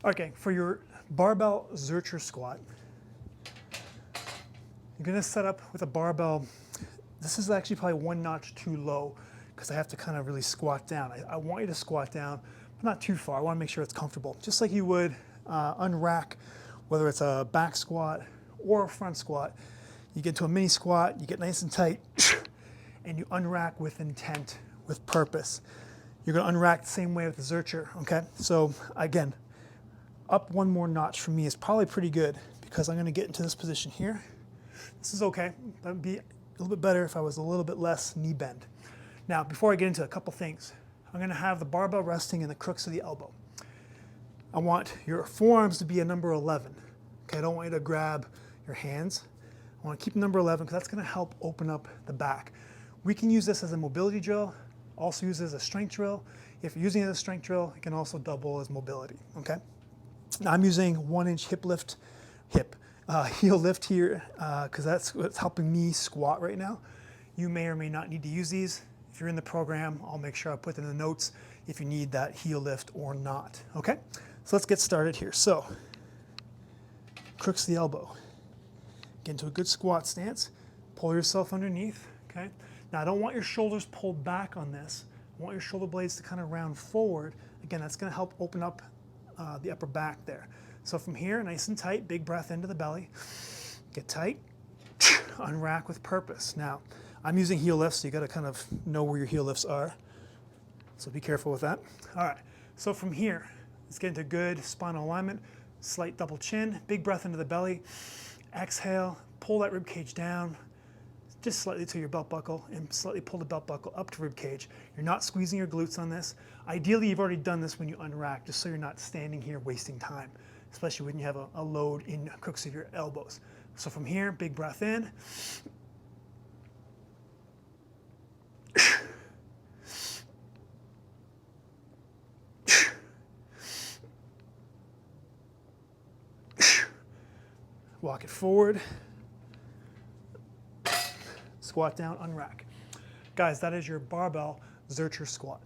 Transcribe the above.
Okay, for your barbell Zercher squat, you're gonna set up with a barbell. This is actually probably one notch too low because I have to kind of really squat down. I want you to squat down, but not too far. I wanna make sure it's comfortable. Just like you would unrack, whether it's a back squat or a front squat. You get to a mini squat, you get nice and tight, and you unrack with intent, with purpose. You're gonna unrack the same way with the Zercher, okay? So again, up one more notch for me is probably pretty good because I'm gonna get into this position here. This is okay. That would be a little bit better if I was a little bit less knee bend. Now, before I get into a couple things, I'm gonna have the barbell resting in the crooks of the elbow. I want your forearms to be a number 11. Okay, I don't want you to grab your hands. I want to keep number 11 because that's going to help open up the back. We can use this as a mobility drill, also use it as a strength drill. If you're using it as a strength drill, it can also double as mobility, okay? Now I'm using 1-inch heel lift here because that's what's helping me squat right now. You may or may not need to use these. If you're in the program, I'll make sure I put in the notes if you need that heel lift or not, okay? So let's get started here. So, crooks of the elbow. Get into a good squat stance. Pull yourself underneath, okay? Now I don't want your shoulders pulled back on this. I want your shoulder blades to kind of round forward. Again, that's gonna help open up the upper back there. So from here, nice and tight, big breath into the belly. Get tight, unrack with purpose. Now, I'm using heel lifts, so you gotta kind of know where your heel lifts are. So be careful with that. All right, so from here, let's get into good spinal alignment, slight double chin, big breath into the belly. Exhale, pull that rib cage down, just slightly to your belt buckle, and slightly pull the belt buckle up to rib cage. You're not squeezing your glutes on this. Ideally, you've already done this when you unrack, just so you're not standing here wasting time, especially when you have a load in crooks of your elbows. So from here, big breath in. Walk it forward. Squat down, unrack. Guys, that is your barbell Zercher squat.